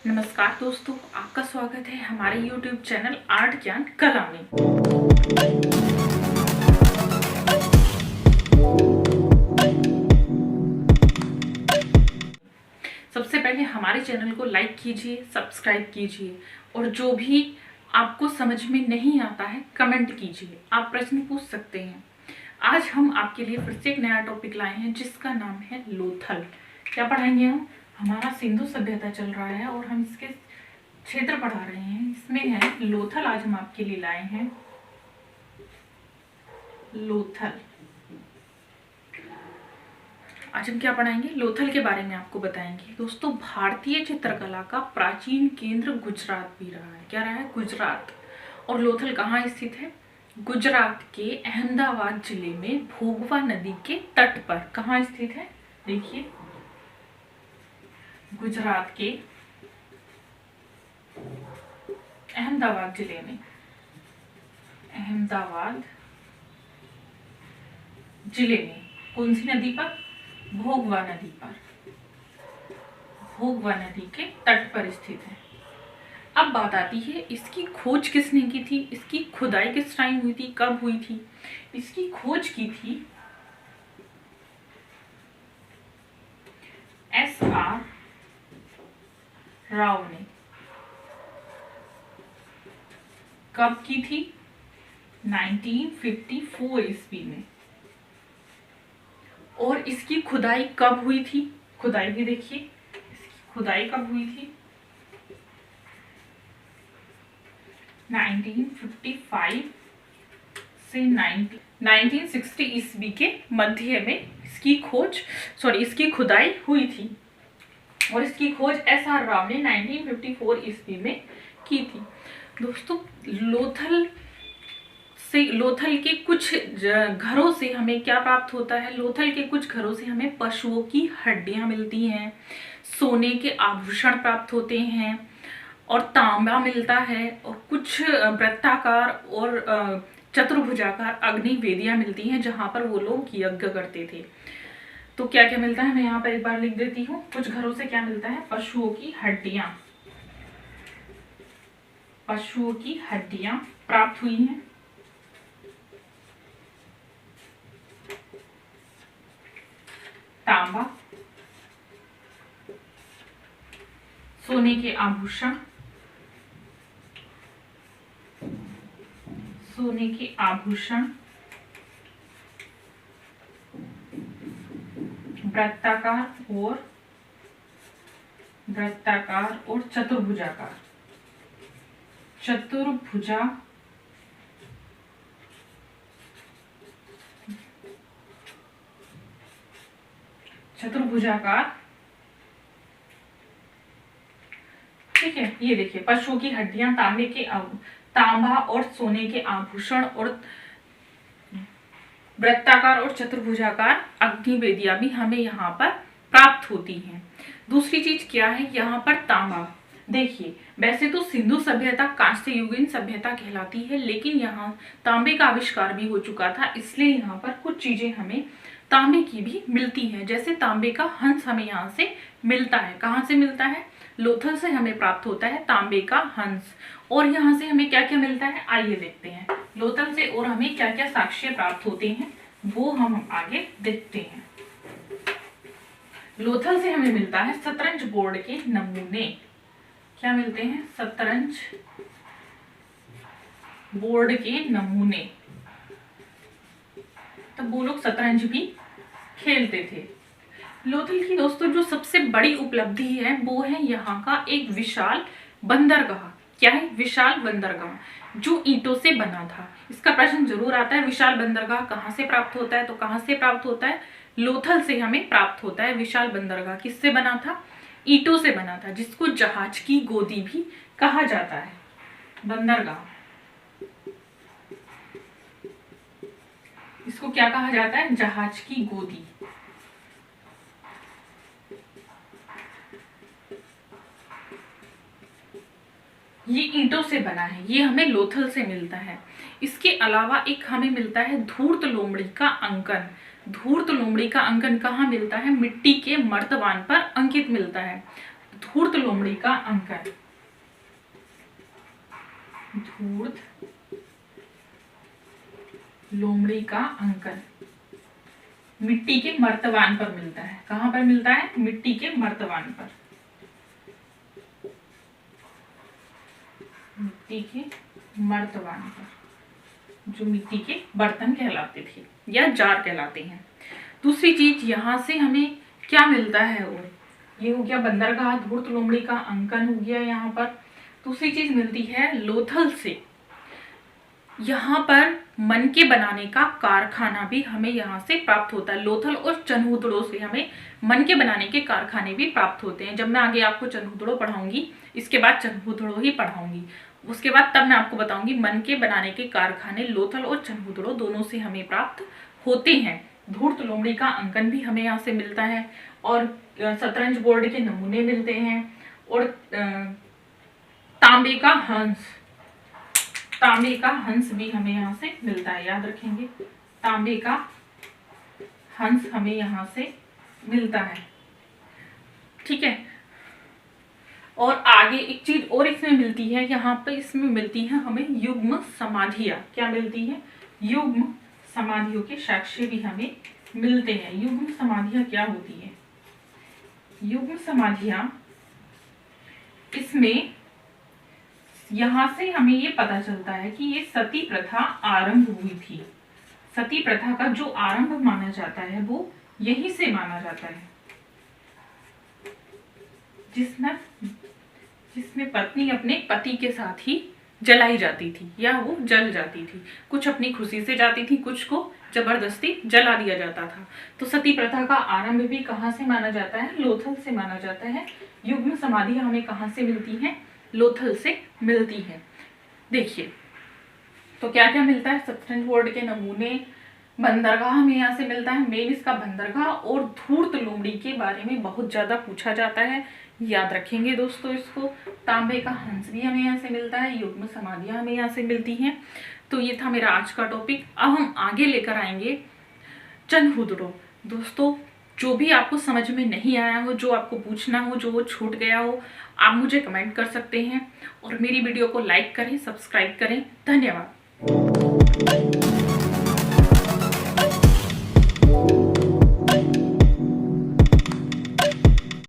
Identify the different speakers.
Speaker 1: नमस्कार दोस्तों, आपका स्वागत है हमारे YouTube चैनल आर्ट ज्ञान कला में। सबसे पहले हमारे चैनल को लाइक कीजिए, सब्सक्राइब कीजिए और जो भी आपको समझ में नहीं आता है कमेंट कीजिए। आप प्रश्न पूछ सकते हैं। आज हम आपके लिए फिर से एक नया टॉपिक लाए हैं जिसका नाम है लोथल। क्या पढ़ाएंगे हम? हमारा सिंधु सभ्यता चल रहा है और हम इसके क्षेत्र पढ़ा रहे हैं। इसमें है लोथल। आज हम आपके लिए लाए हैं लोथल। आज हम क्या पढ़ाएंगे? लोथल के बारे में आपको बताएंगे। दोस्तों, भारतीय चित्रकला का प्राचीन केंद्र गुजरात भी रहा है। क्या रहा है? गुजरात। और लोथल कहाँ स्थित है? गुजरात के अहमदाबाद जिले में भोगवा नदी के तट पर। कहाँ स्थित है? देखिए, गुजरात के अहमदाबाद जिले में, अहमदाबाद जिले में कौन सी नदी पर? भोगवा नदी पर। भोगवा नदी के तट पर स्थित है। अब बात आती है, इसकी खोज किसने की थी? इसकी खुदाई किस टाइम हुई थी? कब हुई थी? इसकी खोज की थी S.R. राव ने। कब की थी? 1954 ईस्वी में। और इसकी खुदाई कब हुई थी? खुदाई भी देखिए, इसकी खुदाई कब हुई थी? 1955 से 1960 ईस्वी के मध्य में इसकी खुदाई हुई थी। और इसकी खोज S.R. राव ने 1954 ईस्वी में की थी। दोस्तों, लोथल के कुछ घरों से हमें क्या प्राप्त होता है? लोथल के कुछ घरों से हमें पशुओं की हड्डियां मिलती हैं, सोने के आभूषण प्राप्त होते हैं और तांबा मिलता है और कुछ वृत्ताकार और चतुर्भुजाकार अग्नि वेदियां मिलती हैं जहां पर वो लोग यज्ञ करते थे। तो क्या क्या मिलता है मैं यहाँ पर एक बार लिख देती हूँ। कुछ घरों से क्या मिलता है? पशुओं की हड्डियां। पशुओं की हड्डियां प्राप्त हुई हैं। तांबा, सोने के आभूषण, सोने के आभूषण, वृत्ताकार और चतुर्भुजाकार, चतुर्भुजाकार। ठीक है, ये देखिए, पशुओं की हड्डियां, तांबा और सोने के आभूषण और वृत्ताकार और चतुर्भुजाकार अग्निवेदियां भी हमें यहाँ पर प्राप्त होती हैं। दूसरी चीज क्या है? यहाँ पर तांबा। देखिए, वैसे तो सिंधु सभ्यता कांस्ययुगीन सभ्यता कहलाती है, लेकिन यहाँ तांबे का आविष्कार भी हो चुका था, इसलिए यहाँ पर कुछ चीजें हमें तांबे की भी मिलती हैं। जैसे तांबे का हंस हमें यहाँ से मिलता है। कहाँ से मिलता है? लोथल से हमें प्राप्त होता है तांबे का हंस। और यहाँ से हमें क्या क्या मिलता है? आइए देखते हैं लोथल से और हमें क्या क्या साक्ष्य प्राप्त होते हैं, वो हम आगे देखते हैं। लोथल से हमें मिलता है शतरंज बोर्ड के नमूने। क्या मिलते हैं? शतरंज बोर्ड के नमूने। तब वो लोग शतरंज भी खेलते थे। लोथल की दोस्तों जो सबसे बड़ी उपलब्धि है वो है यहाँ का एक विशाल बंदरगाह। क्या है? विशाल बंदरगाह जो ईंटों से बना था। इसका प्रश्न जरूर आता है, विशाल बंदरगाह कहाँ से प्राप्त होता है? तो कहाँ से प्राप्त होता है? लोथल से हमें प्राप्त होता है। विशाल बंदरगाह किससे बना था? ईंटों से बना था, जिसको जहाज की गोदी भी कहा जाता है। बंदरगाह, इसको क्या कहा जाता है? जहाज की गोदी। ये ईंटों से बना है, ये हमें लोथल से मिलता है। इसके अलावा एक हमें मिलता है धूर्त लोमड़ी का अंकन। धूर्त लोमड़ी का अंकन कहाँ मिलता है? मिट्टी के मर्तबान पर अंकित मिलता है। धूर्त लोमड़ी का अंकन, धूर्त लोमड़ी का अंकन मिट्टी के मर्तबान पर मिलता है। कहां पर मिलता है? मिट्टी के मर्तबान पर, मिट्टी के मर्तबान पर, जो मिट्टी के बर्तन कहलाते थे या जार कहलाते हैं। दूसरी चीज यहां से हमें क्या मिलता है, और ये हो गया बंदरगाह, धूर्त लोमड़ी का अंकन हो गया यहाँ पर। दूसरी चीज मिलती है लोथल से, यहाँ पर मन के बनाने का कारखाना भी हमें यहाँ से प्राप्त होता है। लोथल और चनहूदड़ो से हमें मन के बनाने के कारखाने भी प्राप्त होते हैं। जब मैं आगे आपको चनहूदड़ो पढ़ाऊंगी, इसके बाद चनहूदड़ो ही पढ़ाऊंगी, उसके बाद तब मैं आपको बताऊंगी मन के बनाने के कारखाने लोथल और चनहूदड़ो दोनों से हमें प्राप्त होते हैं। धूर्त लोमड़ी का अंकन भी हमें यहाँ से मिलता है, और शतरंज बोर्ड के नमूने मिलते हैं, और तांबे का हंस, तांबे का हंस भी हमें यहाँ से मिलता है, याद रखेंगे, तांबे का हंस हमें यहाँ से मिलता है। ठीक है, और आगे एक चीज और इसमें मिलती है, यहाँ पे इसमें मिलती है हमें युग्म समाधियां। क्या मिलती है? युग्म समाधियों के साक्ष्य भी हमें मिलते हैं। युग्म समाधियां क्या होती है? युग्म समाधियां, इसमें यहां से हमें ये पता चलता है कि ये सती प्रथा आरंभ हुई थी। सती प्रथा का जो आरंभ माना जाता है वो यहीं से माना जाता है, जिसमें पत्नी अपने पति के साथ ही जलाई जाती थी या वो जल जाती थी। कुछ अपनी खुशी से जाती थी, कुछ को जबरदस्ती जला दिया जाता था। तो सती प्रथा का आरंभ भी कहाँ से माना जाता है? लोथल से माना जाता है। युग्म समाधि हमें कहाँ से मिलती है? लोथल से मिलती है। देखिए तो क्या क्या मिलता है? शतरंज बोर्ड के नमूने, बंदरगाह हमें यहाँ से मिलता है, मेन इसका बंदरगाह, और धूर्त लोमड़ी के बारे में बहुत ज्यादा पूछा जाता है, याद रखेंगे दोस्तों इसको। तांबे का हंस भी हमें यहाँ से मिलता है, युग्म समाधियां हमें यहाँ से मिलती हैं। तो ये था मेरा आज का टॉपिक। अब हम आगे लेकर आएंगे चनहूदड़ो। दोस्तों जो भी आपको समझ में नहीं आया हो, जो आपको पूछना हो, जो वो छूट गया हो, आप मुझे कमेंट कर सकते हैं, और मेरी वीडियो को लाइक करें, सब्सक्राइब करें। धन्यवाद।